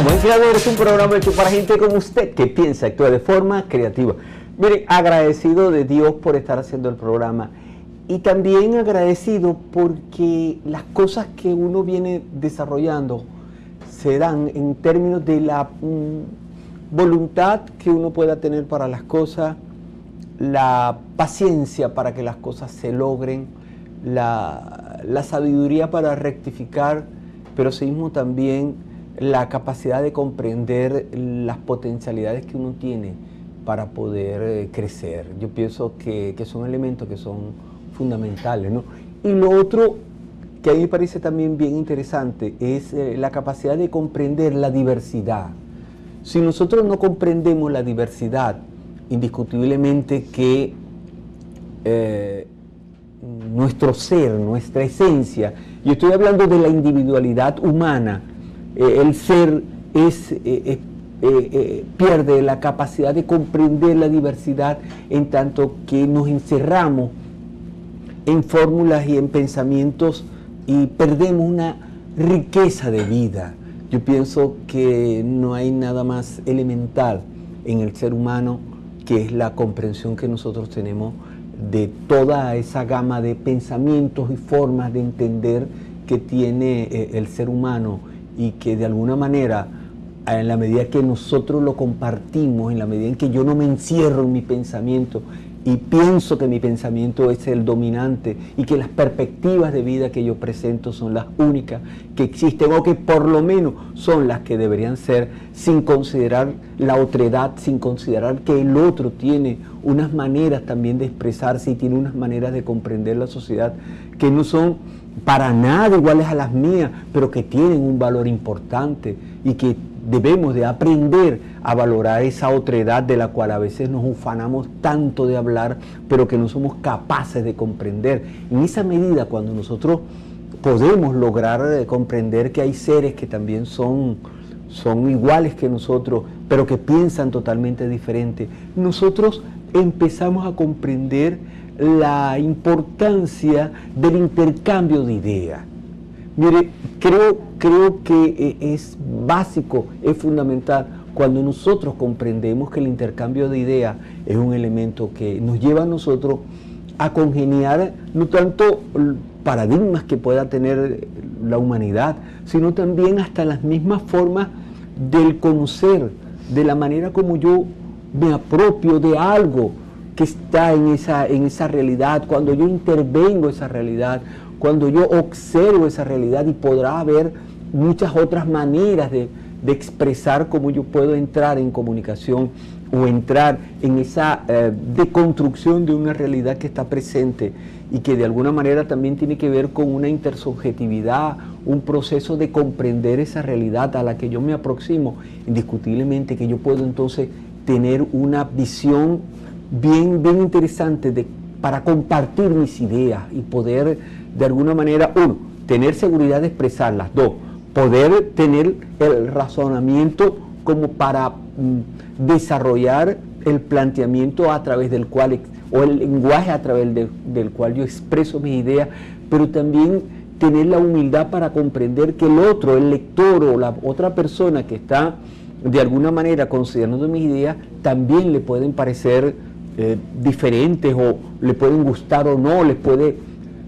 Buen Creador es un programa hecho para gente como usted que piensa, actúa de forma creativa. Mire, agradecido de Dios por estar haciendo el programa y también agradecido porque las cosas que uno viene desarrollando se dan en términos de la voluntad que uno pueda tener para las cosas, la paciencia para que las cosas se logren, la sabiduría para rectificar, pero asimismo también la capacidad de comprender las potencialidades que uno tiene para poder crecer. Yo pienso que son elementos que son fundamentales, ¿no? Y lo otro que a mí me parece también bien interesante es la capacidad de comprender la diversidad. Si nosotros no comprendemos la diversidad, indiscutiblemente que nuestro ser, nuestra esencia, yo estoy hablando de la individualidad humana, el ser pierde la capacidad de comprender la diversidad en tanto que nos encerramos en fórmulas y en pensamientos y perdemos una riqueza de vida. Yo pienso que no hay nada más elemental en el ser humano que es la comprensión que nosotros tenemos de toda esa gama de pensamientos y formas de entender que tiene el ser humano, y que de alguna manera, en la medida que nosotros lo compartimos, en la medida en que yo no me encierro en mi pensamiento y pienso que mi pensamiento es el dominante y que las perspectivas de vida que yo presento son las únicas que existen o que por lo menos son las que deberían ser, sin considerar la otredad, sin considerar que el otro tiene unas maneras también de expresarse y tiene unas maneras de comprender la sociedad que no son para nada iguales a las mías, pero que tienen un valor importante y que debemos de aprender a valorar esa otredad de la cual a veces nos ufanamos tanto de hablar, pero que no somos capaces de comprender. En esa medida, cuando nosotros podemos lograr comprender que hay seres que también son iguales que nosotros, pero que piensan totalmente diferente, nosotros empezamos a comprender la importancia del intercambio de ideas. Mire, creo que es básico, es fundamental cuando nosotros comprendemos que el intercambio de ideas es un elemento que nos lleva a nosotros a congeniar no tanto paradigmas que pueda tener la humanidad, sino también hasta las mismas formas del conocer, de la manera como yo me apropio de algo que está en esa realidad, cuando yo intervengo esa realidad, cuando yo observo esa realidad, y podrá haber muchas otras maneras de expresar cómo yo puedo entrar en comunicación o entrar en esa deconstrucción de una realidad que está presente y que de alguna manera también tiene que ver con una intersubjetividad, un proceso de comprender esa realidad a la que yo me aproximo, indiscutiblemente que yo puedo entonces tener una visión bien interesante para compartir mis ideas y poder de alguna manera, uno, tener seguridad de expresarlas, dos, poder tener el razonamiento como para desarrollar el planteamiento a través del cual, o el lenguaje a través del cual yo expreso mis ideas, pero también tener la humildad para comprender que el otro, el lector o la otra persona que está de alguna manera considerando mis ideas, también le pueden parecer diferentes o le pueden gustar o no, les puede,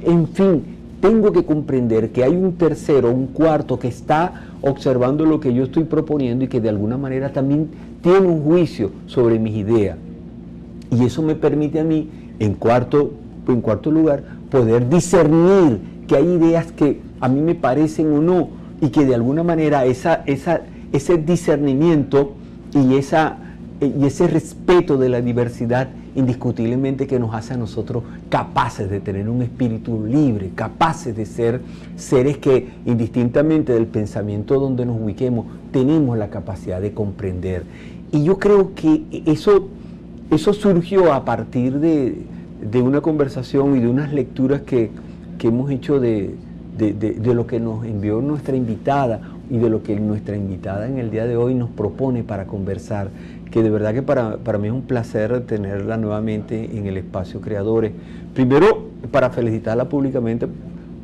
en fin, tengo que comprender que hay un tercero, un cuarto que está observando lo que yo estoy proponiendo y que de alguna manera también tiene un juicio sobre mis ideas. Y eso me permite a mí, en cuarto lugar, poder discernir que hay ideas que a mí me parecen o no, y que de alguna manera ese discernimiento y ese respeto de la diversidad indiscutiblemente que nos hace a nosotros capaces de tener un espíritu libre, capaces de ser seres que indistintamente del pensamiento donde nos ubiquemos, tenemos la capacidad de comprender. Y yo creo que eso surgió a partir de una conversación y de unas lecturas que hemos hecho de lo que nos envió nuestra invitada y de lo que nuestra invitada en el día de hoy nos propone para conversar, que de verdad que para mí es un placer tenerla nuevamente en el Espacio Creadores. Primero, para felicitarla públicamente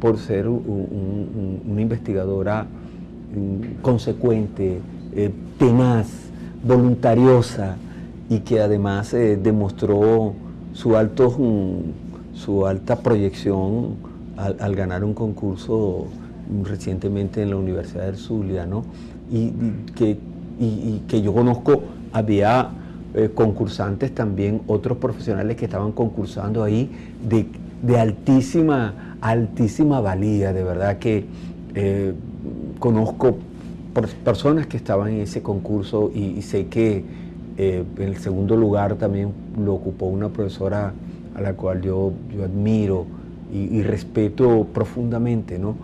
por ser una investigadora consecuente, tenaz, voluntariosa, y que además demostró su alta proyección al ganar un concurso recientemente en la Universidad del Zulia, ¿no? Y que yo conozco, había concursantes también, otros profesionales que estaban concursando ahí de altísima valía, de verdad que conozco personas que estaban en ese concurso y sé que en el segundo lugar también lo ocupó una profesora a la cual yo admiro y respeto profundamente, ¿no?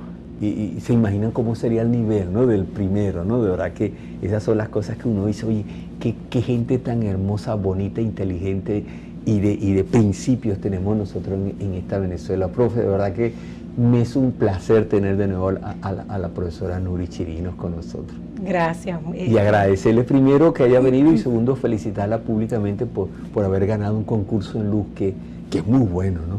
Y se imaginan cómo sería el nivel, ¿no?, del primero, ¿no? De verdad que esas son las cosas que uno dice, oye, qué gente tan hermosa, bonita, inteligente y de principios tenemos nosotros en esta Venezuela. Profe, de verdad que me es un placer tener de nuevo a la profesora Nury Chirinos con nosotros. Gracias. Y agradecerle primero que haya venido y segundo felicitarla públicamente por haber ganado un concurso en Luz que es muy bueno, ¿no?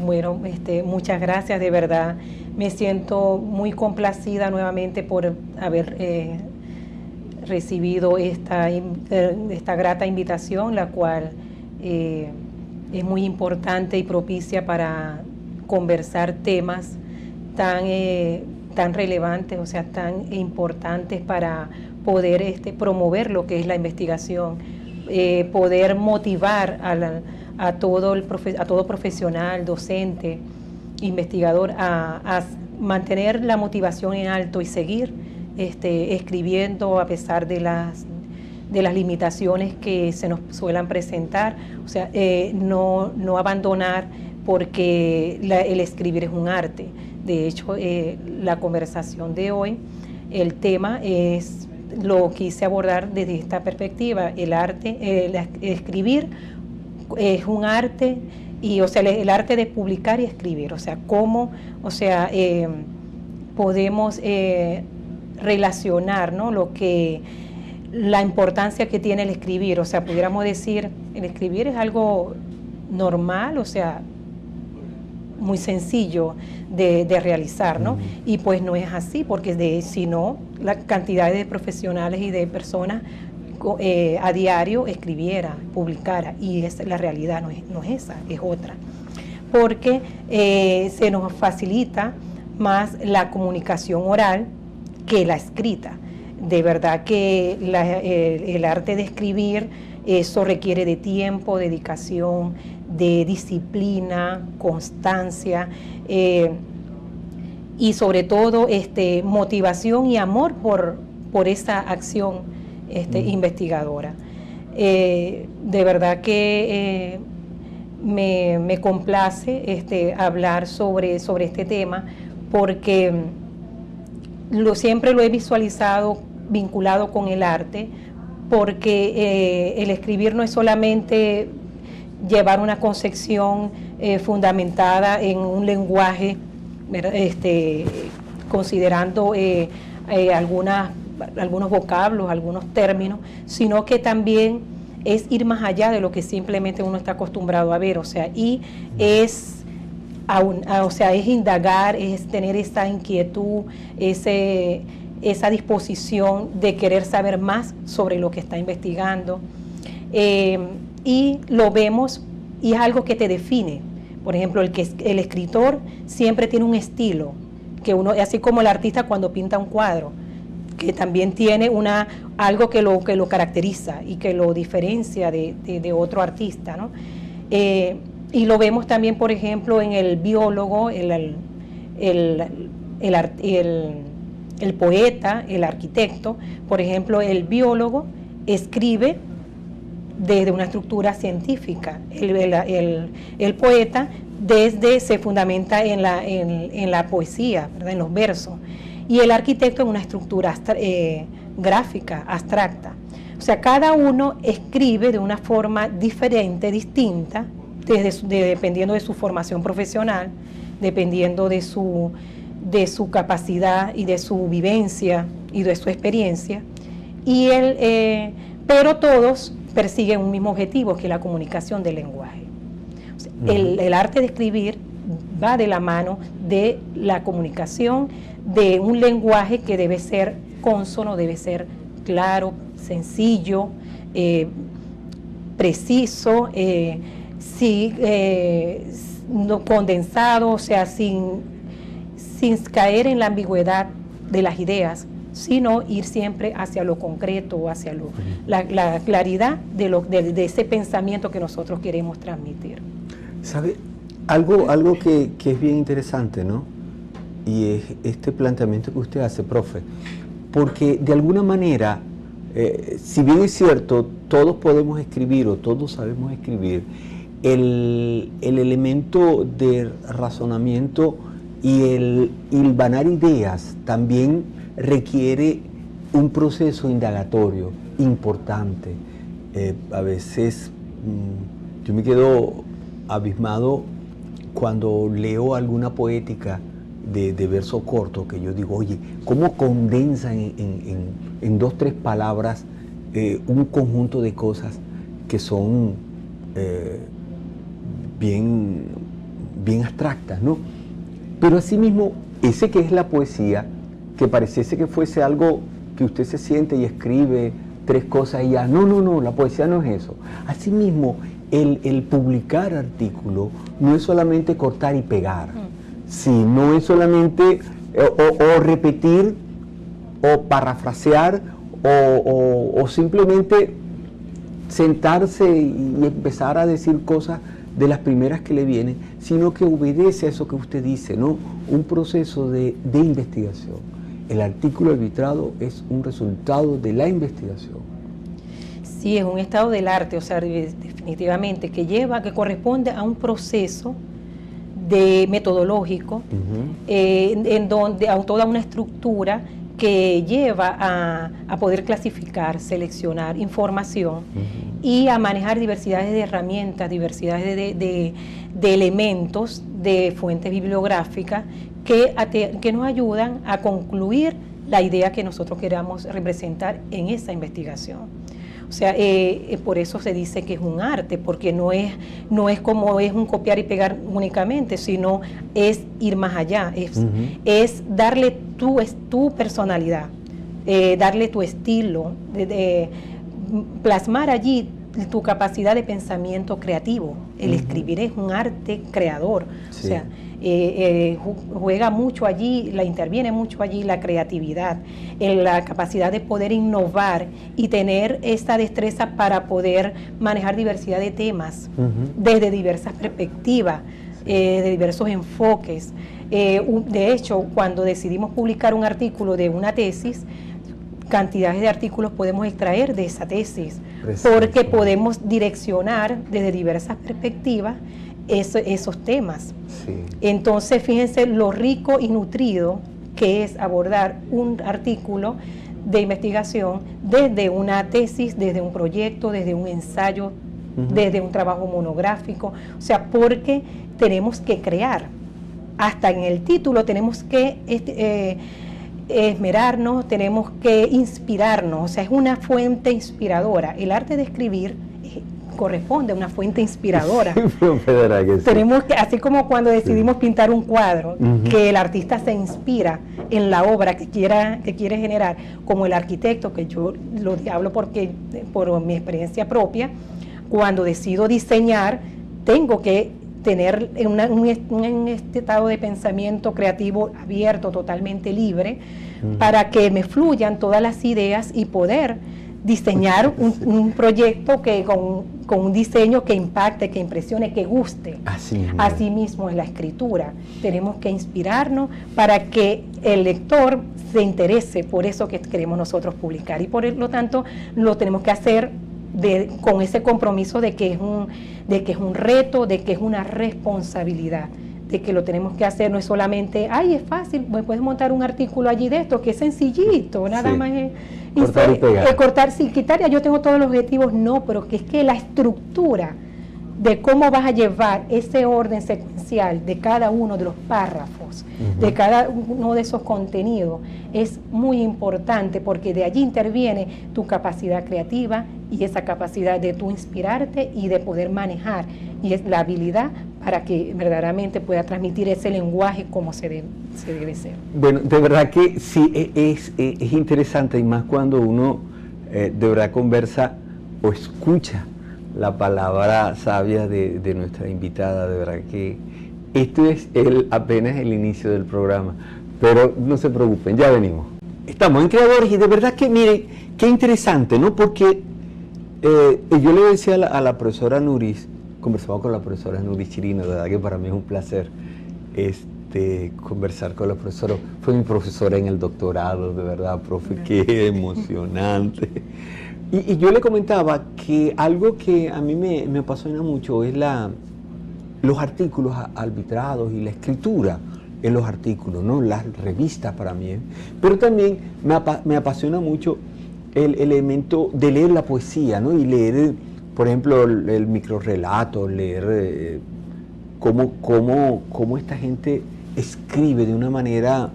Bueno, muchas gracias, de verdad. Me siento muy complacida nuevamente por haber recibido esta grata invitación, la cual es muy importante y propicia para conversar temas tan relevantes, o sea, tan importantes para poder promover lo que es la investigación, poder motivar a todo profesional, docente, investigador a mantener la motivación en alto y seguir escribiendo a pesar de las limitaciones que se nos suelan presentar, o sea, no abandonar, porque el escribir es un arte. De hecho, la conversación de hoy, el tema lo quise abordar desde esta perspectiva. El arte, escribir es un arte, y o sea, el arte de publicar y escribir, o sea, cómo, o sea, podemos relacionar, ¿no?, la importancia que tiene el escribir. O sea, pudiéramos decir, el escribir es algo normal, o sea, muy sencillo de realizar, ¿no? Y pues no es así, porque si no, la cantidad de profesionales y de personas a diario escribiera, publicara, y la realidad no es esa, es otra. Porque se nos facilita más la comunicación oral que la escrita. De verdad que el arte de escribir, eso requiere de tiempo, dedicación, de disciplina, constancia, y sobre todo motivación y amor por esa acción investigadora. De verdad que me complace hablar sobre este tema, porque siempre lo he visualizado vinculado con el arte, porque el escribir no es solamente llevar una concepción fundamentada en un lenguaje, considerando algunos vocablos, algunos términos, sino que también es ir más allá de lo que simplemente uno está acostumbrado a ver, o sea, y es indagar, es tener esa inquietud, esa disposición de querer saber más sobre lo que está investigando, y lo vemos, y es algo que te define. Por ejemplo, el escritor siempre tiene un estilo, que así como el artista cuando pinta un cuadro, que también tiene algo que lo caracteriza y que lo diferencia de otro artista, ¿no? Y lo vemos también, por ejemplo, en el biólogo, el poeta, el arquitecto. Por ejemplo, el biólogo escribe desde una estructura científica, el poeta se fundamenta en la poesía, ¿verdad?, en los versos, y el arquitecto en una estructura gráfica, abstracta. O sea, cada uno escribe de una forma diferente, distinta, dependiendo de su formación profesional, dependiendo de su capacidad y de su vivencia y de su experiencia, pero todos persiguen un mismo objetivo, que es la comunicación del lenguaje. O sea, el arte de escribir va de la mano de la comunicación de un lenguaje que debe ser cónsono, debe ser claro, sencillo, preciso, no condensado, o sea, sin caer en la ambigüedad de las ideas, sino ir siempre hacia lo concreto, hacia la claridad de ese pensamiento que nosotros queremos transmitir. ¿Sabe? Algo que es bien interesante, ¿no? Y es este planteamiento que usted hace, profe, porque de alguna manera, si bien es cierto, todos podemos escribir o todos sabemos escribir, el elemento de razonamiento y el hilvanar ideas también requiere un proceso indagatorio importante. A veces yo me quedo abismado cuando leo alguna poética de verso corto, que yo digo, oye, ¿cómo condensa en 2 o 3 palabras un conjunto de cosas que son bien abstractas, ¿no? Pero asimismo, ese que es la poesía, que pareciese que fuese algo que usted se siente y escribe 3 cosas y ya, no, la poesía no es eso. Asimismo, el publicar artículos no es solamente cortar y pegar, sino es solamente o repetir o parafrasear o simplemente sentarse y empezar a decir cosas de las primeras que le vienen, sino que obedece a eso que usted dice, ¿no? Un proceso de investigación. El artículo arbitrado es un resultado de la investigación. Sí, es un estado del arte, o sea, definitivamente, que corresponde a un proceso metodológico, en donde a toda una estructura que lleva a poder clasificar, seleccionar información y a manejar diversidades de herramientas, diversidades de elementos, de fuentes bibliográficas que nos ayudan a concluir la idea que nosotros queramos representar en esa investigación. O sea, por eso se dice que es un arte, porque no es como es un copiar y pegar únicamente, sino es ir más allá, es darle tu personalidad, darle tu estilo, plasmar allí tu capacidad de pensamiento creativo. El escribir es un arte creador, sí. O sea, juega mucho allí, interviene mucho allí la creatividad, la capacidad de poder innovar y tener esta destreza para poder manejar diversidad de temas desde diversas perspectivas, de diversos enfoques. De hecho, cuando decidimos publicar un artículo de una tesis, cantidades de artículos podemos extraer de esa tesis, porque podemos direccionar desde diversas perspectivas esos temas. Sí. Entonces, fíjense lo rico y nutrido que es abordar un artículo de investigación desde una tesis, desde un proyecto, desde un ensayo, desde un trabajo monográfico. O sea, porque tenemos que crear. Hasta en el título tenemos que esmerarnos, tenemos que inspirarnos. O sea, es una fuente inspiradora. El arte de escribir corresponde a una fuente inspiradora. Sí. Tenemos que, así como cuando decidimos pintar un cuadro, que el artista se inspira en la obra que quiere generar, como el arquitecto, que yo lo hablo por mi experiencia propia, cuando decido diseñar, tengo que tener un estado de pensamiento creativo abierto, totalmente libre, para que me fluyan todas las ideas y poder diseñar un proyecto que con un diseño que impacte, que impresione, que guste. Así mismo es la escritura. Tenemos que inspirarnos para que el lector se interese por eso que queremos nosotros publicar, y por lo tanto lo tenemos que hacer con ese compromiso de que es un reto, de que es una responsabilidad, de que lo tenemos que hacer. No es solamente, es fácil, me puedes montar un artículo allí de esto, que es sencillito, nada más es cortar y pegar. Cortar, sí, quitar, ya yo tengo todos los objetivos, no, pero que es que la estructura de cómo vas a llevar ese orden secuencial de cada uno de los párrafos, de cada uno de esos contenidos, es muy importante, porque de allí interviene tu capacidad creativa y esa capacidad de tú inspirarte y de poder manejar, y es la habilidad para que verdaderamente pueda transmitir ese lenguaje como se debe ser. Bueno, de verdad que sí, es interesante, y más cuando uno de verdad conversa o escucha la palabra sabia de nuestra invitada. De verdad que esto es apenas el inicio del programa, pero no se preocupen, ya venimos. Estamos en Creadores y de verdad que miren, qué interesante, ¿no? Porque yo le decía a la profesora Nuris, conversaba con la profesora Nuris Chirino, de verdad que para mí es un placer conversar con la profesora. Fue mi profesora en el doctorado, de verdad, profe, qué emocionante. Y yo le comentaba que algo que a mí me apasiona mucho es los artículos arbitrados y la escritura en los artículos, ¿no? Las revistas para mí, pero también me apasiona mucho el elemento de leer la poesía, ¿no? Y leer, por ejemplo, el microrrelato, leer cómo esta gente escribe de una manera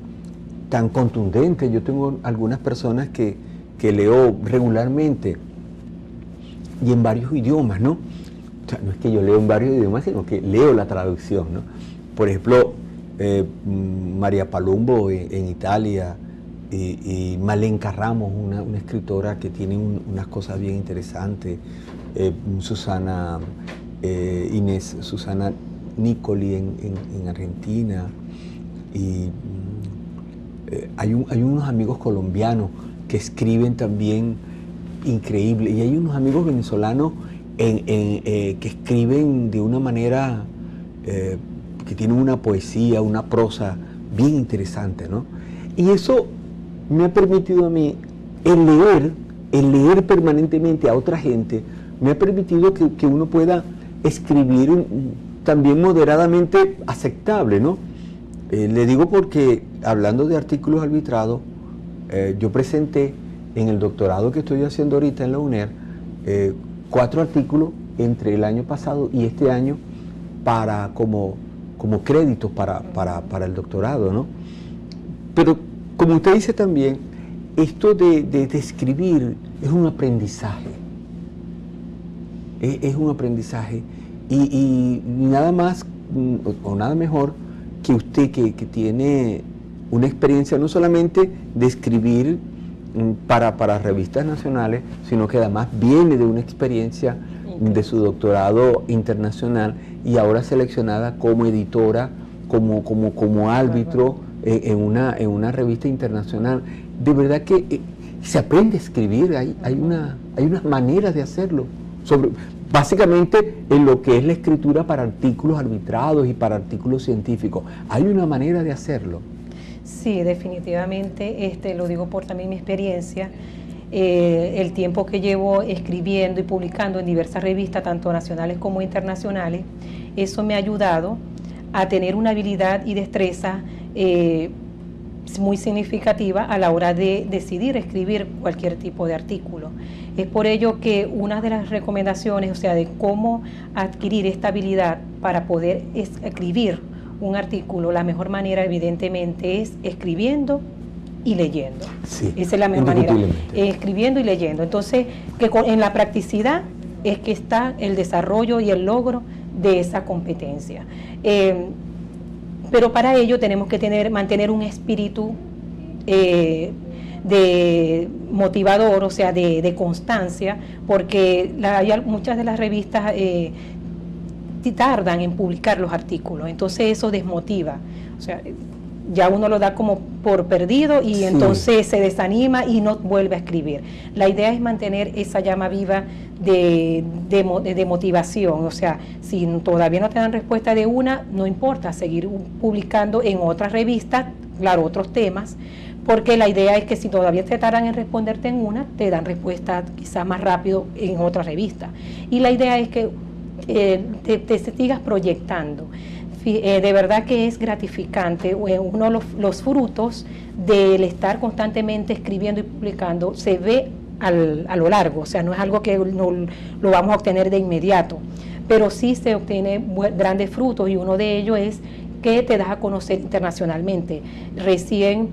tan contundente. Yo tengo algunas personas que leo regularmente y en varios idiomas, ¿no? O sea, no es que yo leo en varios idiomas, sino que leo la traducción, ¿no? Por ejemplo, María Palumbo en Italia y Malenka Ramos, una escritora que tiene unas cosas bien interesantes, Susana Nicoli en Argentina, y hay unos amigos colombianos que escriben también increíble, y hay unos amigos venezolanos que escriben de una manera que tienen una poesía, una prosa bien interesante, ¿no? Y eso me ha permitido a mí el leer permanentemente a otra gente, me ha permitido que uno pueda escribir también moderadamente aceptable, ¿no? Le digo porque, hablando de artículos arbitrados, yo presenté en el doctorado que estoy haciendo ahorita en la UNER 4 artículos entre el año pasado y este año como créditos para el doctorado, ¿no? Pero como usted dice también, esto de escribir es un aprendizaje. Es un aprendizaje y nada más o nada mejor que usted que tiene una experiencia no solamente de escribir para revistas nacionales, sino que además viene de una experiencia de su doctorado internacional y ahora seleccionada como editora, como árbitro en una revista internacional. De verdad que se aprende a escribir, hay unas maneras de hacerlo, básicamente en lo que es la escritura para artículos arbitrados y para artículos científicos. Hay una manera de hacerlo. Sí, definitivamente, lo digo por también mi experiencia, el tiempo que llevo escribiendo y publicando en diversas revistas, tanto nacionales como internacionales, eso me ha ayudado a tener una habilidad y destreza muy significativa a la hora de decidir escribir cualquier tipo de artículo. Es por ello que una de las recomendaciones, o sea, de cómo adquirir esta habilidad para poder escribir un artículo, la mejor manera evidentemente es escribiendo y leyendo. Sí, esa es la mejor manera, escribiendo y leyendo. Entonces, en la practicidad es que está el desarrollo y el logro de esa competencia. Pero para ello tenemos que mantener un espíritu de motivador, o sea, de constancia, porque muchas de las revistas tardan en publicar los artículos, entonces eso desmotiva, o sea, ya uno lo da como por perdido y sí, entonces se desanima y no vuelve a escribir. La idea es mantener esa llama viva de motivación, o sea, si todavía no te dan respuesta de una, no importa, seguir publicando en otras revistas, claro, otros temas, porque la idea es que si todavía te tardan en responderte en una, te dan respuesta quizás más rápido en otra revista. Y la idea es que te sigas proyectando. De verdad que es gratificante, uno de los frutos del estar constantemente escribiendo y publicando se ve a lo largo, o sea, no es algo que no lo vamos a obtener de inmediato, pero sí se obtiene grandes frutos y uno de ellos es que te das a conocer internacionalmente. Recién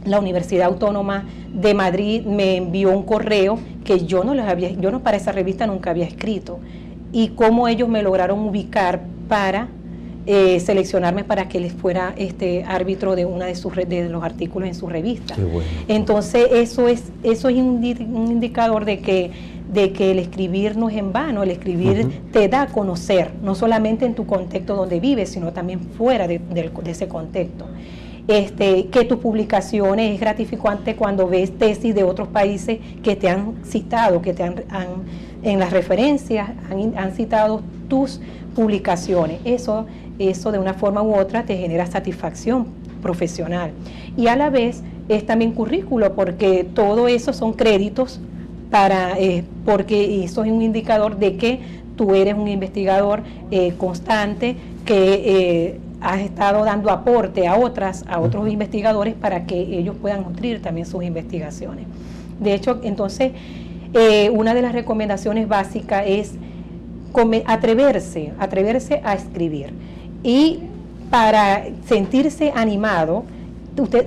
la Universidad Autónoma de Madrid me envió un correo que yo no para esa revista nunca había escrito, y cómo ellos me lograron ubicar para seleccionarme para que les fuera árbitro de una de los artículos en su revista. Qué bueno. Entonces eso es un indicador de que el escribir no es en vano. El escribir te da a conocer, no solamente en tu contexto donde vives, sino también fuera de ese contexto. Que tus publicaciones es gratificante cuando ves tesis de otros países que te han citado, que en las referencias han citado tus publicaciones. Eso de una forma u otra te genera satisfacción profesional. Y a la vez es también currículo, porque todo eso son créditos porque eso es un indicador de que tú eres un investigador constante, que has estado dando aporte a otros investigadores para que ellos puedan nutrir también sus investigaciones. De hecho, entonces, una de las recomendaciones básicas es atreverse a escribir. Y para sentirse animado,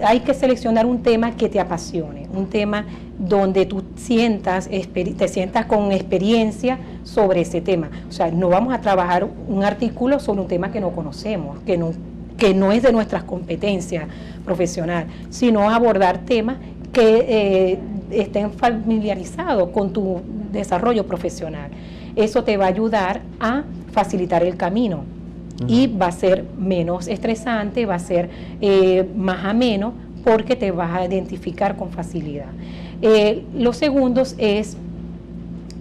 hay que seleccionar un tema que te apasione, un tema donde tú te sientas con experiencia sobre ese tema. O sea, no vamos a trabajar un artículo sobre un tema que no conocemos, que no es de nuestras competencias profesionales, sino abordar temas que estén familiarizados con tu desarrollo profesional. Eso te va a ayudar a facilitar el camino. Y va a ser menos estresante, va a ser más ameno, porque te vas a identificar con facilidad. Lo segundo es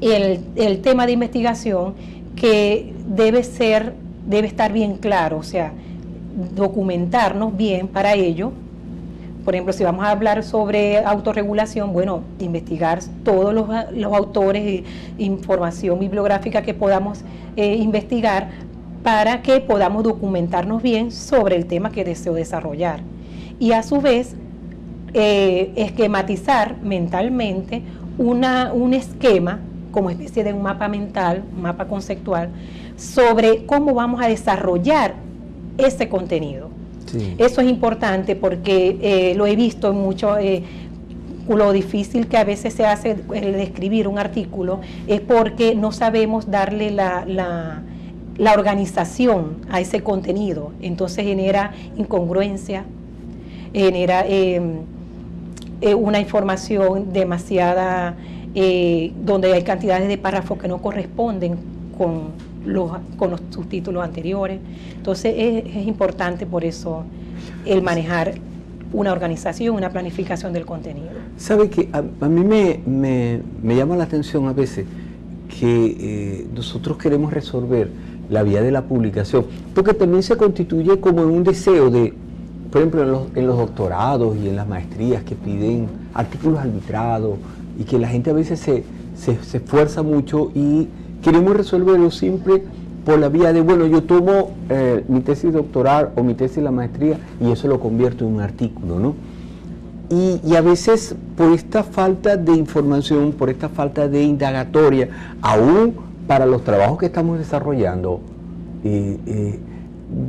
el tema de investigación, que debe estar bien claro, o sea, documentarnos bien para ello. Por ejemplo, si vamos a hablar sobre autorregulación, bueno, investigar todos los autores, información bibliográfica que podamos investigar, para que podamos documentarnos bien sobre el tema que deseo desarrollar. Y a su vez, esquematizar mentalmente un esquema, como especie de un mapa mental, un mapa conceptual, sobre cómo vamos a desarrollar ese contenido. Sí. Eso es importante, porque lo he visto mucho. Lo difícil que a veces se hace el escribir un artículo es porque no sabemos darle la organización a ese contenido. Entonces genera incongruencia, genera una información demasiada, donde hay cantidades de párrafos que no corresponden con los subtítulos anteriores. Entonces es importante por eso el manejar una organización, una planificación del contenido. ¿Sabe que a mí me llama la atención a veces que nosotros queremos resolver la vía de la publicación, porque también se constituye como un deseo de, por ejemplo, en los doctorados y en las maestrías, que piden artículos arbitrados y que la gente a veces se esfuerza mucho y queremos resolverlo siempre por la vía de, bueno, yo tomo mi tesis doctoral o mi tesis de la maestría y eso lo convierto en un artículo, ¿no? Y a veces por esta falta de información, por esta falta de indagatoria, aún para los trabajos que estamos desarrollando,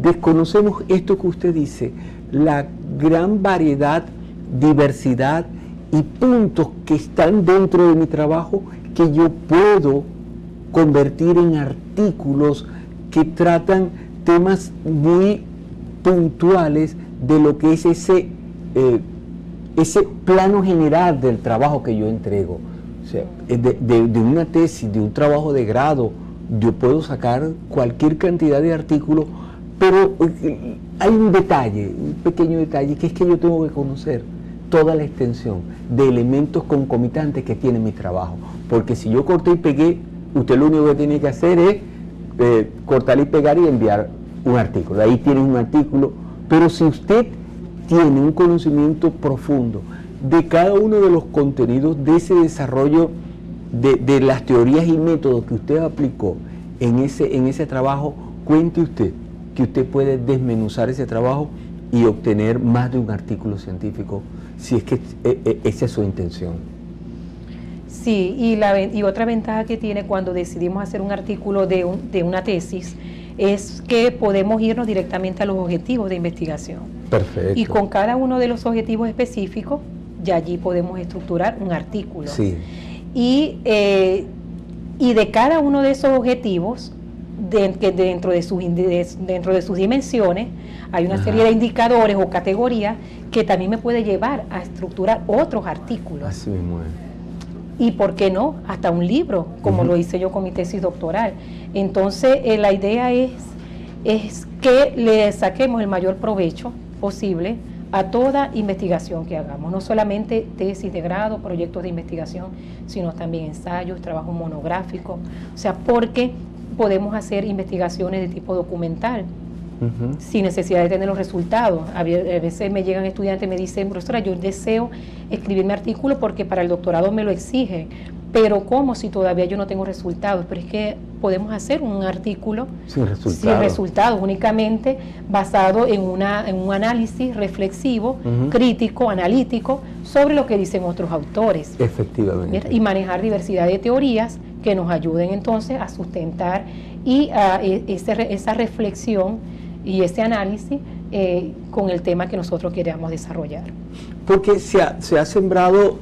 desconocemos esto que usted dice, la gran variedad, diversidad y puntos que están dentro de mi trabajo que yo puedo convertir en artículos que tratan temas muy puntuales de lo que es ese plano general del trabajo que yo entrego. O sea, de una tesis, de un trabajo de grado, yo puedo sacar cualquier cantidad de artículos, pero hay un detalle, un pequeño detalle, que es que yo tengo que conocer toda la extensión de elementos concomitantes que tiene mi trabajo. Porque si yo corté y pegué, usted lo único que tiene que hacer es cortar y pegar y enviar un artículo. Ahí tiene un artículo, pero si usted tiene un conocimiento profundo de cada uno de los contenidos de ese desarrollo, de las teorías y métodos que usted aplicó en ese trabajo, cuente usted que usted puede desmenuzar ese trabajo y obtener más de un artículo científico, si es que esa es su intención. Sí, y otra ventaja que tiene cuando decidimos hacer un artículo de una tesis es que podemos irnos directamente a los objetivos de investigación. Perfecto. Y con cada uno de los objetivos específicos, ya allí podemos estructurar un artículo. Sí. Y de cada uno de esos objetivos, que dentro de sus dimensiones hay una serie de indicadores o categorías que también me puede llevar a estructurar otros artículos. Así mismo es. Y por qué no, hasta un libro, como lo hice yo con mi tesis doctoral. Entonces, la idea es que le saquemos el mayor provecho posible a toda investigación que hagamos, no solamente tesis de grado, proyectos de investigación, sino también ensayos, trabajos monográficos, o sea, porque podemos hacer investigaciones de tipo documental, sin necesidad de tener los resultados. A veces me llegan estudiantes y me dicen, profesora, yo deseo escribir mi artículo porque para el doctorado me lo exige, pero ¿cómo si todavía yo no tengo resultados? Pero es que podemos hacer un artículo sin resultados, únicamente basado en un análisis reflexivo, crítico, analítico, sobre lo que dicen otros autores. Efectivamente. Y manejar diversidad de teorías que nos ayuden entonces a sustentar y a esa reflexión y ese análisis con el tema que nosotros queramos desarrollar. Porque se ha sembrado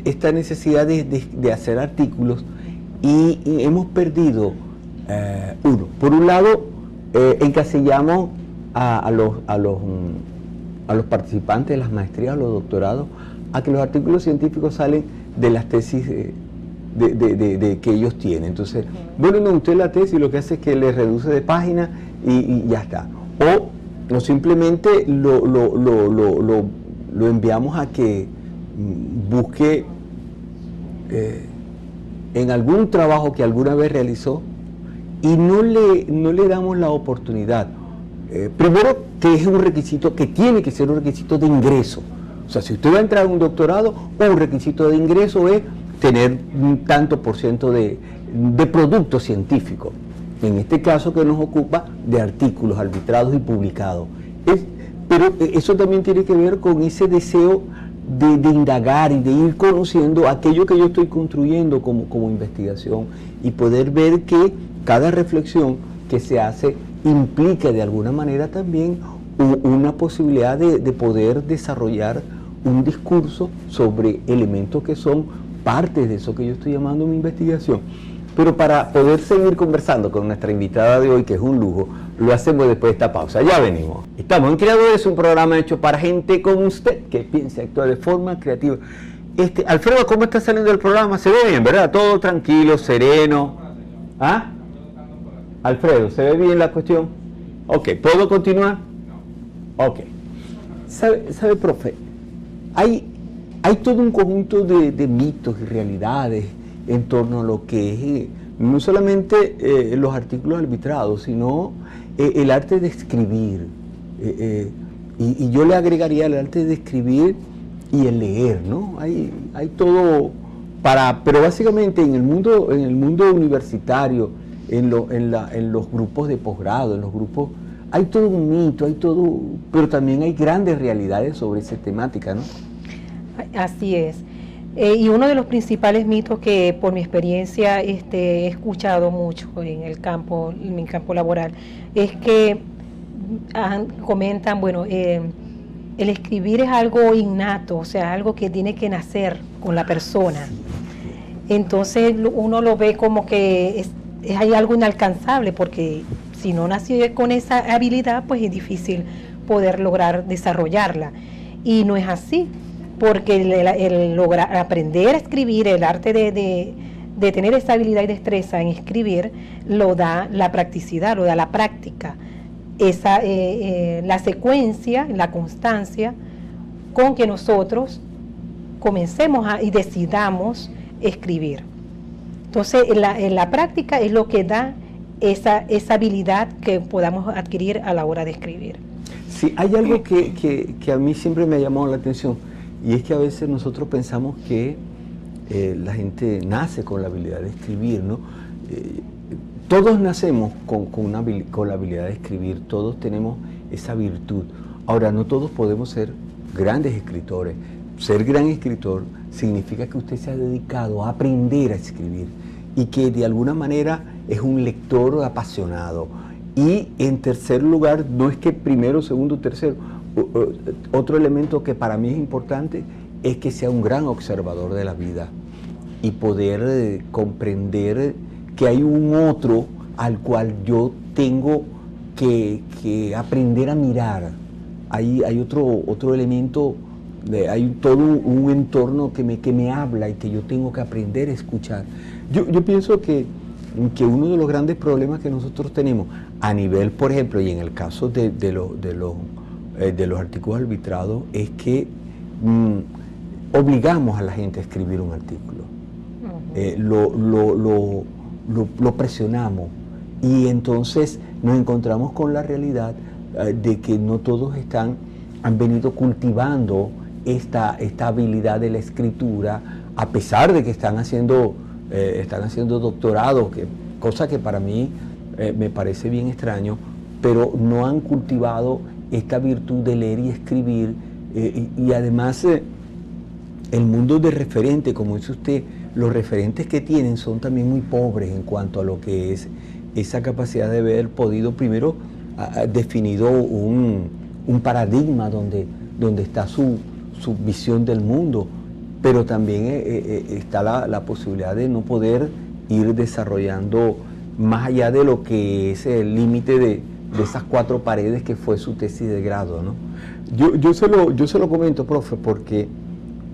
esta necesidad de hacer artículos y hemos perdido por un lado encasillamos a los participantes de las maestrías, a los doctorados, a que los artículos científicos salen de las tesis que ellos tienen. Entonces, bueno, no, usted la tesis lo que hace es que le reduce de página y ya está. O simplemente lo enviamos a que busque en algún trabajo que alguna vez realizó y no le damos la oportunidad. Primero, que es un requisito, que tiene que ser un requisito de ingreso. O sea, si usted va a entrar a un doctorado, un requisito de ingreso es tener un tanto por ciento de producto científico. En este caso que nos ocupa, de artículos arbitrados y publicados. Pero eso también tiene que ver con ese deseo de indagar y de ir conociendo aquello que yo estoy construyendo como investigación y poder ver que cada reflexión que se hace implica de alguna manera también una posibilidad de poder desarrollar un discurso sobre elementos que son partes de eso que yo estoy llamando una investigación. Pero para poder seguir conversando con nuestra invitada de hoy, que es un lujo, lo hacemos después de esta pausa. Ya venimos. Estamos en Creadores, un programa hecho para gente como usted, que piensa y actúa de forma creativa. Alfredo, ¿cómo está saliendo el programa? Se ve bien, ¿verdad? Todo tranquilo, sereno. ¿Ah? Alfredo, ¿se ve bien la cuestión? Ok, ¿puedo continuar? Ok. ¿Sabe, profe? Hay todo un conjunto de mitos y realidades en torno a lo que es no solamente los artículos arbitrados, sino el arte de escribir. Y yo le agregaría el arte de escribir y el leer, ¿no? Hay todo pero básicamente en el mundo universitario, en los grupos de posgrado, en los grupos, hay todo un mito, pero también hay grandes realidades sobre esa temática, ¿no? Así es. Y uno de los principales mitos que por mi experiencia he escuchado mucho en mi campo laboral, es que comentan, bueno, el escribir es algo innato, o sea, algo que tiene que nacer con la persona. Entonces uno lo ve como que hay algo inalcanzable, porque si no nació con esa habilidad, pues es difícil poder lograr desarrollarla. Y no es así, porque el lograr aprender a escribir, el arte de tener esa habilidad y destreza en escribir, lo da la practicidad, lo da la práctica, la secuencia, la constancia con que nosotros comencemos y decidamos escribir. Entonces, en la práctica es lo que da esa habilidad que podamos adquirir a la hora de escribir. Sí, hay algo que a mí siempre me ha llamado la atención, y es que a veces nosotros pensamos que la gente nace con la habilidad de escribir, ¿no? Todos nacemos con la habilidad de escribir, todos tenemos esa virtud. Ahora, no todos podemos ser grandes escritores. Ser gran escritor significa que usted se ha dedicado a aprender a escribir y que de alguna manera es un lector apasionado. Y en tercer lugar, no es que primero, segundo, tercero, otro elemento que para mí es importante es que sea un gran observador de la vida y poder comprender que hay un otro al cual yo tengo que aprender a mirar. Hay otro elemento, hay todo un entorno que me habla y que yo tengo que aprender a escuchar. Yo pienso que uno de los grandes problemas que nosotros tenemos a nivel, por ejemplo, y en el caso de los artículos arbitrados, es que obligamos a la gente a escribir un artículo. Lo presionamos y entonces nos encontramos con la realidad de que no todos han venido cultivando esta habilidad de la escritura, a pesar de que están haciendo doctorados, cosa que para mí me parece bien extraño, pero no han cultivado esta virtud de leer y escribir, y además el mundo de referente, como dice usted, los referentes que tienen son también muy pobres en cuanto a lo que es esa capacidad de haber podido primero definido un paradigma donde está su visión del mundo, pero también está la posibilidad de no poder ir desarrollando más allá de lo que es el límite de esas 4 paredes que fue su tesis de grado, ¿no? Yo se lo comento, profe, porque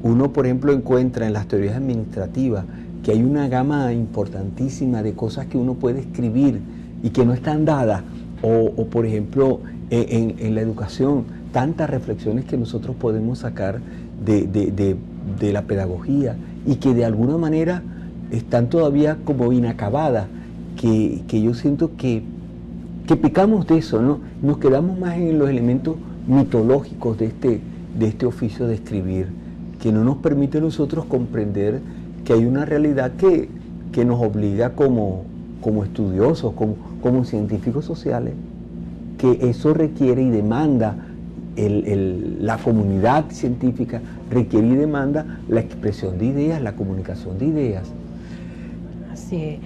uno, por ejemplo, encuentra en las teorías administrativas que hay una gama importantísima de cosas que uno puede escribir y que no están dadas, o por ejemplo, en la educación, tantas reflexiones que nosotros podemos sacar de la pedagogía y que de alguna manera están todavía como inacabadas, que yo siento que pecamos de eso, ¿no? Nos quedamos más en los elementos mitológicos de este oficio de escribir, que no nos permite a nosotros comprender que hay una realidad que nos obliga como estudiosos, como científicos sociales, que eso requiere y demanda, la comunidad científica requiere y demanda la expresión de ideas, la comunicación de ideas. Así es.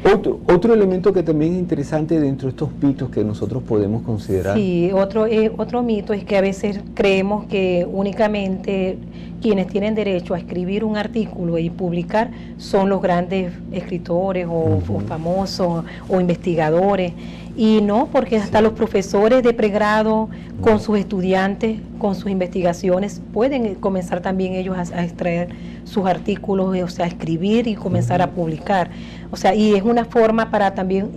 Otro elemento que también es interesante dentro de estos mitos que nosotros podemos considerar. Sí, otro mito es que a veces creemos que únicamente quienes tienen derecho a escribir un artículo y publicar son los grandes escritores o famosos o investigadores. Y no, porque hasta los profesores de pregrado con sus estudiantes, con sus investigaciones, pueden comenzar también ellos a extraer sus artículos, o sea, a escribir y comenzar a publicar. O sea, y es una forma para también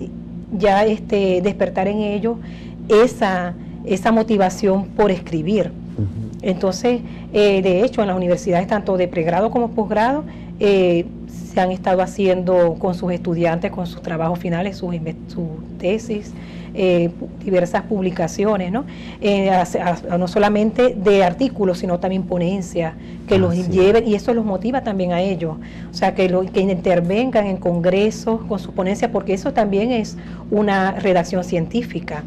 ya despertar en ellos esa motivación por escribir. Entonces, de hecho, en las universidades, tanto de pregrado como posgrado, se han estado haciendo con sus estudiantes, con sus trabajos finales, sus tesis, diversas publicaciones, ¿no? No solamente de artículos, sino también ponencias que los lleven, y eso los motiva también a ellos. O sea, que intervengan en congresos con sus ponencias, porque eso también es una redacción científica.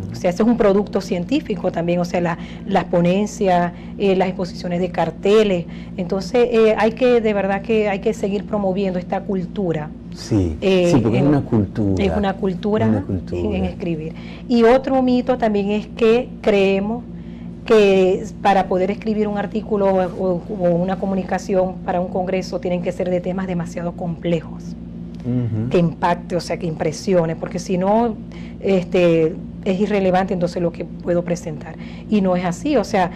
O sea, ese es un producto científico también, o sea, las ponencias, las exposiciones de carteles. Entonces, de verdad que hay que seguir promoviendo esta cultura. Sí, porque es una cultura. Es una cultura en escribir. Y otro mito también es que creemos que para poder escribir un artículo o una comunicación para un congreso tienen que ser de temas demasiado complejos. Que impacte, o sea, que impresione, porque si no, es irrelevante entonces lo que puedo presentar. Y no es así, o sea,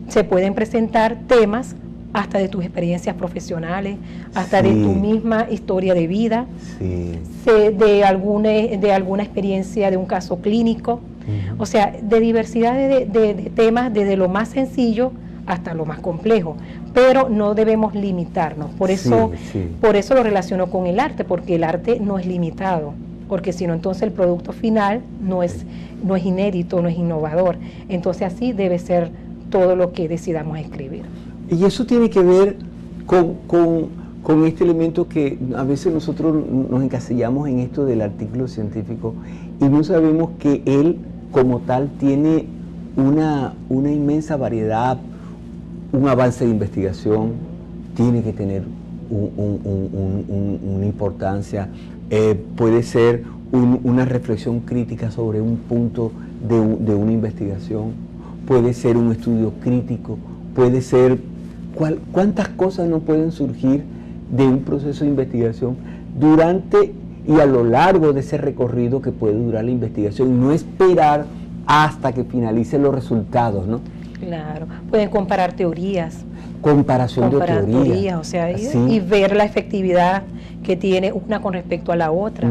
se pueden presentar temas hasta de tus experiencias profesionales, hasta de tu misma historia de vida, de alguna experiencia de un caso clínico, o sea, de diversidad de temas, desde lo más sencillo hasta lo más complejo, pero no debemos limitarnos. Por eso lo relaciono con el arte, porque el arte no es limitado, porque si no, entonces el producto final no es inédito, no es innovador. Entonces así debe ser todo lo que decidamos escribir. Y eso tiene que ver con este elemento que a veces nosotros nos encasillamos en esto del artículo científico y no sabemos que él como tal tiene una inmensa variedad. Un avance de investigación tiene que tener una importancia, puede ser una reflexión crítica sobre un punto de una investigación, puede ser un estudio crítico, puede ser cuántas cosas no pueden surgir de un proceso de investigación durante y a lo largo de ese recorrido que puede durar la investigación, no esperar hasta que finalicen los resultados, ¿no? Claro, pueden comparar teorías. Comparación de teorías, o sea, y ver la efectividad que tiene una con respecto a la otra.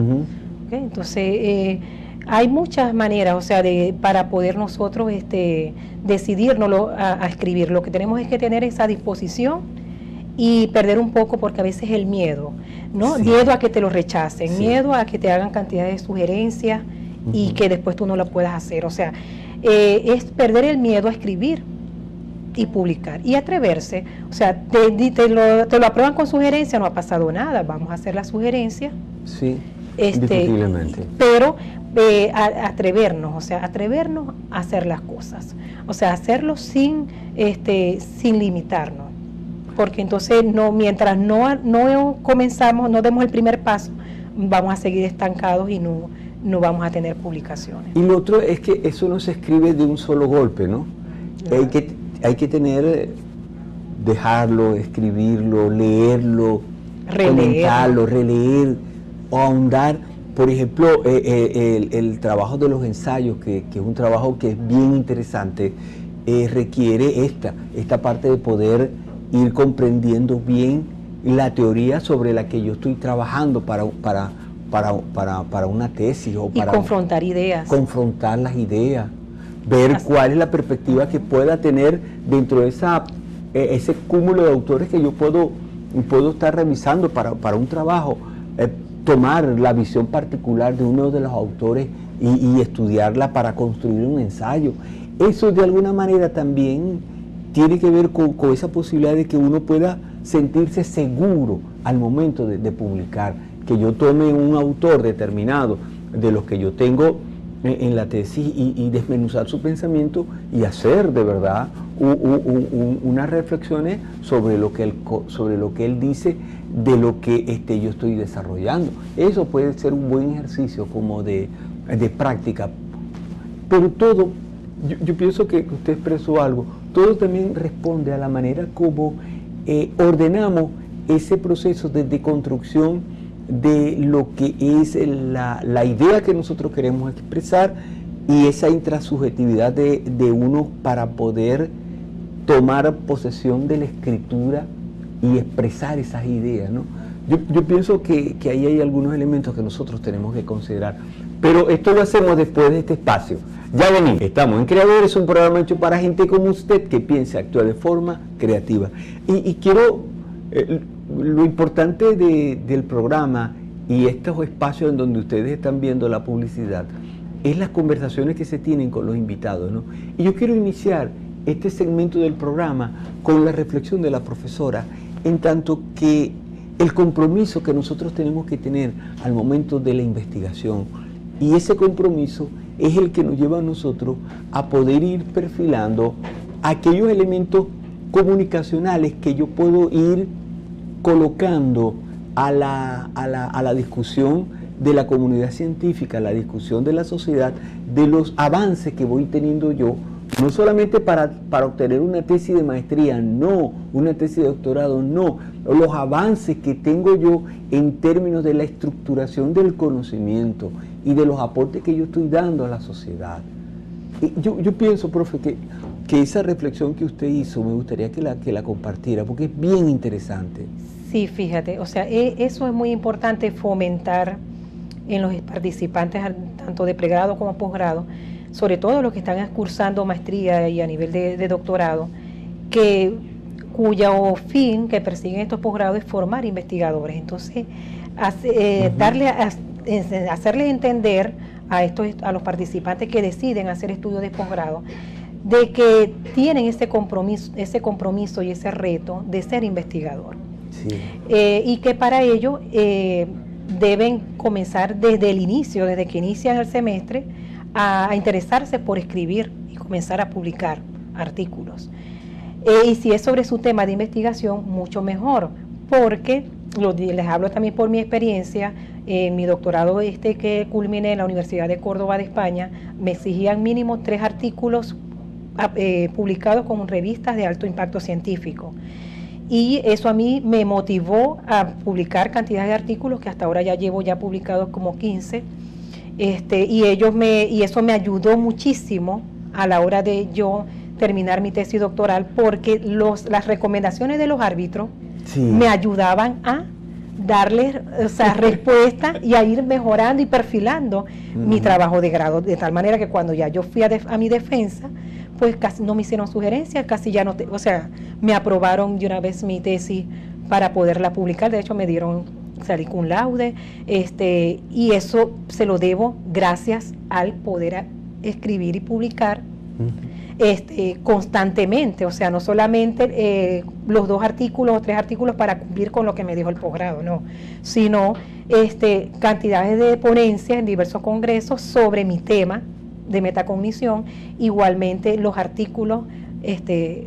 ¿Okay? Entonces, hay muchas maneras, o sea, para poder nosotros decidirnos a escribir. Lo que tenemos es que tener esa disposición y perder un poco, porque a veces el miedo, ¿no? Sí. Miedo a que te lo rechacen, sí. Miedo a que te hagan cantidad de sugerencias y que después tú no lo puedas hacer. O sea, es perder el miedo a escribir y publicar y atreverse. O sea, te lo aprueban con sugerencia, no ha pasado nada, vamos a hacer la sugerencia. Sí, indiscutiblemente. Pero atrevernos, o sea, atrevernos a hacer las cosas. O sea, hacerlo sin limitarnos. Porque entonces mientras no comenzamos, no demos el primer paso, vamos a seguir estancados y no vamos a tener publicaciones. Y lo otro es que eso no se escribe de un solo golpe, ¿no? No. Hay que dejarlo, escribirlo, leerlo, comentarlo, releer o ahondar. Por ejemplo, el trabajo de los ensayos, que es un trabajo que es bien interesante, requiere esta parte de poder ir comprendiendo bien la teoría sobre la que yo estoy trabajando para una tesis o para confrontar ideas. Confrontar las ideas, ver cuál es la perspectiva que pueda tener dentro de ese cúmulo de autores que yo puedo estar revisando para un trabajo, tomar la visión particular de uno de los autores y estudiarla para construir un ensayo. Eso de alguna manera también tiene que ver con esa posibilidad de que uno pueda sentirse seguro al momento de publicar, que yo tome un autor determinado de los que yo tengo en la tesis y desmenuzar su pensamiento y hacer de verdad unas reflexiones sobre lo que él dice de lo que yo estoy desarrollando. Eso puede ser un buen ejercicio como de práctica, pero todo, yo pienso que usted expresó algo, todo también responde a la manera como ordenamos ese proceso de deconstrucción de lo que es la idea que nosotros queremos expresar y esa intrasubjetividad de uno para poder tomar posesión de la escritura y expresar esas ideas, ¿no? Yo pienso que ahí hay algunos elementos que nosotros tenemos que considerar, pero esto lo hacemos después de este espacio. Ya venimos, estamos en Creadores, un programa hecho para gente como usted que piensa, actúa de forma creativa. Y quiero, lo importante del programa y estos espacios en donde ustedes están viendo la publicidad, es las conversaciones que se tienen con los invitados, ¿no? Y yo quiero iniciar este segmento del programa con la reflexión de la profesora, en tanto que el compromiso que nosotros tenemos que tener al momento de la investigación, y ese compromiso es el que nos lleva a nosotros a poder ir perfilando aquellos elementos comunicacionales que yo puedo ir colocando a la discusión de la comunidad científica, a la discusión de la sociedad, de los avances que voy teniendo yo, no solamente para obtener una tesis de maestría, no, una tesis de doctorado, no, los avances que tengo yo en términos de la estructuración del conocimiento y de los aportes que yo estoy dando a la sociedad. Yo pienso, profe, que esa reflexión que usted hizo, me gustaría que la compartiera, porque es bien interesante. Sí, fíjate, o sea, eso es muy importante fomentar en los participantes, tanto de pregrado como posgrado, sobre todo los que están cursando maestría y a nivel de doctorado, cuyo fin que persiguen estos posgrados es formar investigadores. Entonces, hacerles entender a los participantes que deciden hacer estudios de posgrado, de que tienen ese compromiso y ese reto de ser investigador. Sí. Y que para ello deben comenzar desde el inicio, desde que inician el semestre, a interesarse por escribir y comenzar a publicar artículos. Y si es sobre su tema de investigación, mucho mejor, porque les hablo también por mi experiencia. En mi doctorado que culminé en la Universidad de Córdoba de España, me exigían mínimo 3 artículos publicados con revistas de alto impacto científico. y eso a mí me motivó a publicar cantidad de artículos que hasta ahora ya llevo ya publicados como 15, y eso me ayudó muchísimo a la hora de yo terminar mi tesis doctoral, porque las recomendaciones de los árbitros me ayudaban a darles respuesta y a ir mejorando y perfilando mi trabajo de grado, de tal manera que cuando ya yo fui a mi defensa, pues casi no me hicieron sugerencias, casi ya no, me aprobaron de una vez mi tesis para poderla publicar. De hecho me salí cum laude, y eso se lo debo gracias al poder escribir y publicar constantemente, o sea, no solamente los 2 artículos o 3 artículos para cumplir con lo que me dijo el posgrado, no, sino cantidades de ponencias en diversos congresos sobre mi tema de metacognición, igualmente los artículos de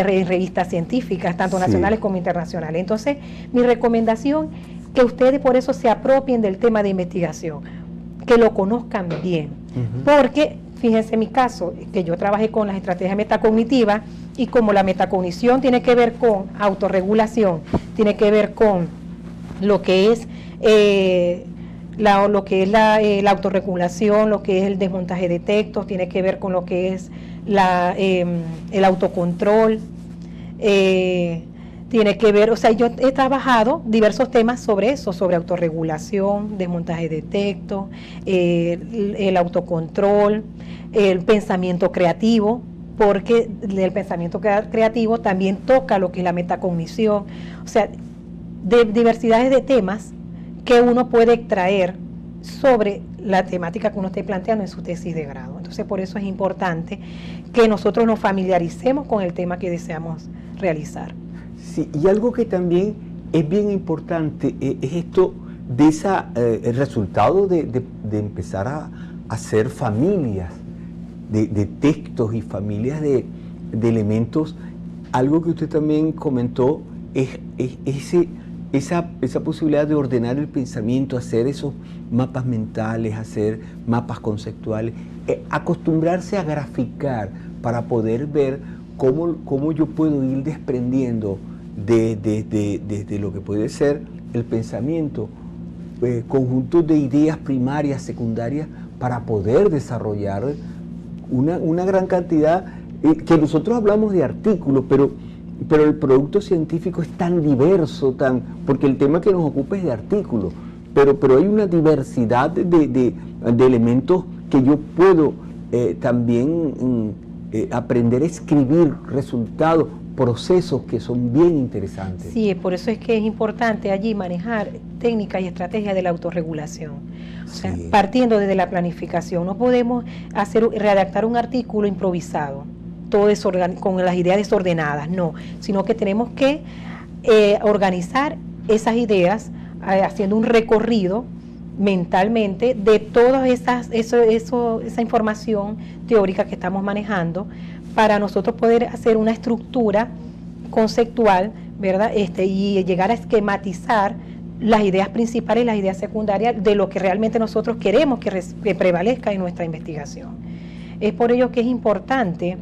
revistas científicas, tanto nacionales como internacionales. Entonces, mi recomendación, que ustedes por eso se apropien del tema de investigación, que lo conozcan bien, porque fíjense mi caso, que yo trabajé con las estrategias metacognitivas, y como la metacognición tiene que ver con autorregulación, tiene que ver con lo que es la autorregulación, lo que es el desmontaje de textos, tiene que ver con lo que es el autocontrol, tiene que ver, o sea, yo he trabajado diversos temas sobre eso, sobre autorregulación, desmontaje de textos, el autocontrol, el pensamiento creativo, porque el pensamiento creativo también toca lo que es la metacognición, o sea, de diversidades de temas que uno puede extraer sobre la temática que uno esté planteando en su tesis de grado. Entonces, por eso es importante que nosotros nos familiaricemos con el tema que deseamos realizar. Sí, y algo que también es bien importante es esto de el resultado de empezar a hacer familias de textos y familias de elementos. Algo que usted también comentó es esa posibilidad de ordenar el pensamiento, hacer esos mapas mentales, hacer mapas conceptuales, acostumbrarse a graficar para poder ver cómo yo puedo ir desprendiendo de lo que puede ser el pensamiento, conjuntos de ideas primarias, secundarias, para poder desarrollar una gran cantidad, que nosotros hablamos de artículos, pero el producto científico es tan diverso, porque el tema que nos ocupa es de artículos, pero hay una diversidad de elementos que yo puedo también aprender a escribir resultados, procesos que son bien interesantes. Sí, por eso es que es importante allí manejar técnicas y estrategias de la autorregulación. O sea, partiendo desde la planificación, no podemos redactar un artículo improvisado, todo con las ideas desordenadas, no, sino que tenemos que organizar esas ideas haciendo un recorrido mentalmente de toda esa información teórica que estamos manejando, para nosotros poder hacer una estructura conceptual, ¿verdad? Y llegar a esquematizar las ideas principales y las ideas secundarias de lo que realmente nosotros queremos que prevalezca en nuestra investigación. Es por ello que es importante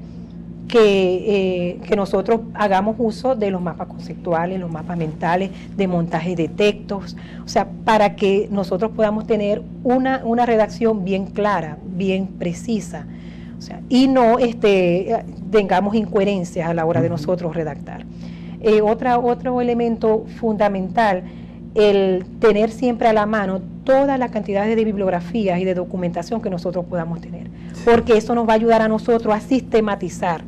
que nosotros hagamos uso de los mapas conceptuales, los mapas mentales, de montaje de textos, o sea, para que nosotros podamos tener una redacción bien clara, bien precisa, o sea, y no tengamos incoherencias a la hora de nosotros redactar. Otro elemento fundamental, el tener siempre a la mano todas las cantidades de bibliografías y de documentación que nosotros podamos tener, porque eso nos va a ayudar a nosotros a sistematizar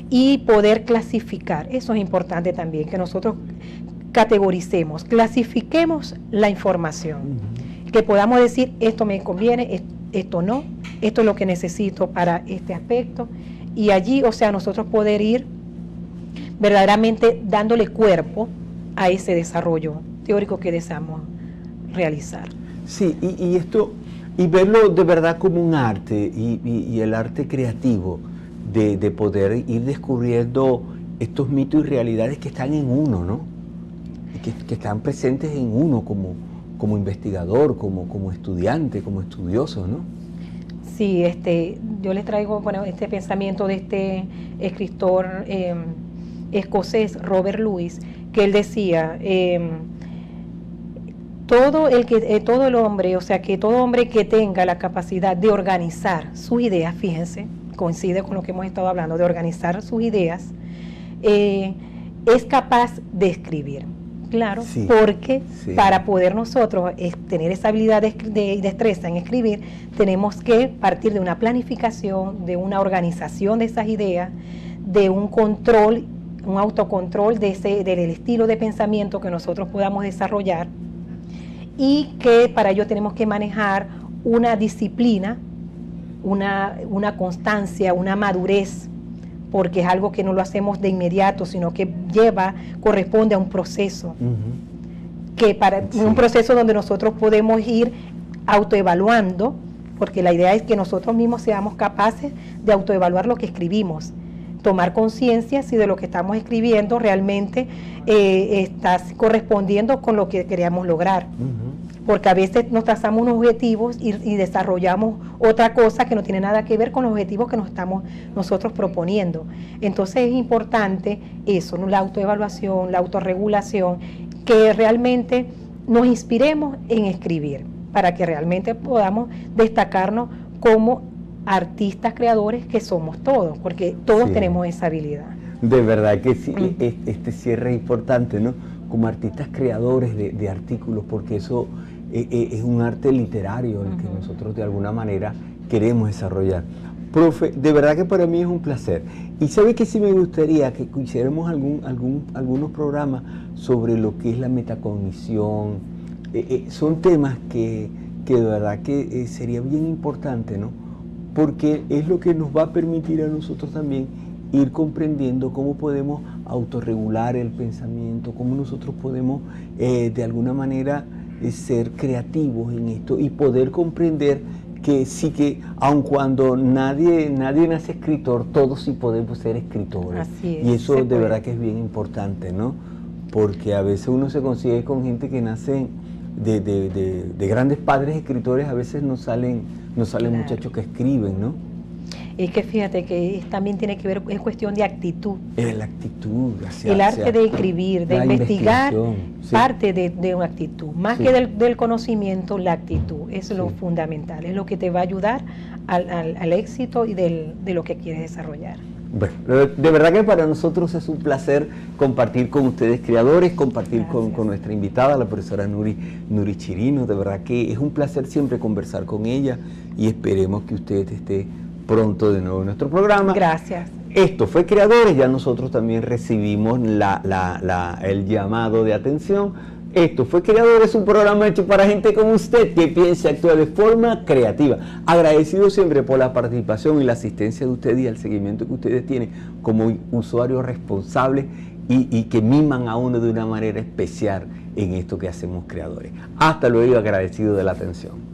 y poder clasificar. Eso es importante también, que nosotros categoricemos, clasifiquemos la información, que podamos decir, esto me conviene, esto no, esto es lo que necesito para este aspecto, y allí, o sea, nosotros poder ir verdaderamente dándole cuerpo a ese desarrollo teórico que deseamos realizar. Sí, y verlo de verdad como un arte, y el arte creativo, de poder ir descubriendo estos mitos y realidades que están en uno, ¿no? Y que están presentes en uno como investigador, como estudiante, como estudioso, ¿no? Sí, yo les traigo, bueno, este pensamiento de este escritor escocés Robert Louis, que él decía, todo el hombre, o sea, que todo hombre que tenga la capacidad de organizar sus ideas, fíjense, coincide con lo que hemos estado hablando, de organizar sus ideas, es capaz de escribir. Claro, sí, porque sí, para poder nosotros tener esa habilidad de destreza en escribir, tenemos que partir de una planificación, de una organización de esas ideas, de un control, un autocontrol del estilo de pensamiento que nosotros podamos desarrollar, y que para ello tenemos que manejar una disciplina, una constancia, una madurez, porque es algo que no lo hacemos de inmediato, sino que corresponde a un proceso, un proceso donde nosotros podemos ir autoevaluando, porque la idea es que nosotros mismos seamos capaces de autoevaluar lo que escribimos, tomar conciencia si de lo que estamos escribiendo realmente está correspondiendo con lo que queríamos lograr. Porque a veces nos trazamos unos objetivos y desarrollamos otra cosa que no tiene nada que ver con los objetivos que nos estamos nosotros proponiendo. Entonces es importante eso, ¿no? La autoevaluación, la autorregulación, que realmente nos inspiremos en escribir, para que realmente podamos destacarnos como artistas creadores que somos todos, porque todos tenemos esa habilidad. De verdad que sí, este cierre es importante, ¿no? Como artistas creadores de artículos, porque eso es un arte literario el que nosotros de alguna manera queremos desarrollar. Profe, de verdad que para mí es un placer. Y sabe que sí me gustaría que hiciéramos algunos programas sobre lo que es la metacognición. Son temas que de verdad que sería bien importante, ¿no? Porque es lo que nos va a permitir a nosotros también ir comprendiendo cómo podemos autorregular el pensamiento, cómo nosotros podemos de alguna manera ser creativos en esto y poder comprender que sí, que aun cuando nadie nace escritor, todos sí podemos ser escritores. Así es, y eso de verdad que es bien importante, ¿no? Porque a veces uno se consigue con gente que nace de grandes padres escritores, a veces no salen claro, muchachos que escriben, ¿no? Es que fíjate que también tiene que ver, es cuestión de actitud. Es la actitud. El arte de escribir, de investigar, parte de una actitud. Más que del conocimiento, la actitud. Eso es lo fundamental, es lo que te va a ayudar al éxito y de lo que quieres desarrollar. Bueno, de verdad que para nosotros es un placer compartir con ustedes creadores, compartir con nuestra invitada, la profesora Nuri Chirino. De verdad que es un placer siempre conversar con ella y esperemos que usted esté pronto de nuevo en nuestro programa. Gracias. Esto fue Creadores, ya nosotros también recibimos el llamado de atención. Esto fue Creadores, un programa hecho para gente como usted que piensa y actúa de forma creativa. Agradecido siempre por la participación y la asistencia de ustedes y el seguimiento que ustedes tienen como usuarios responsables y que miman a uno de una manera especial en esto que hacemos Creadores. Hasta luego, agradecido de la atención.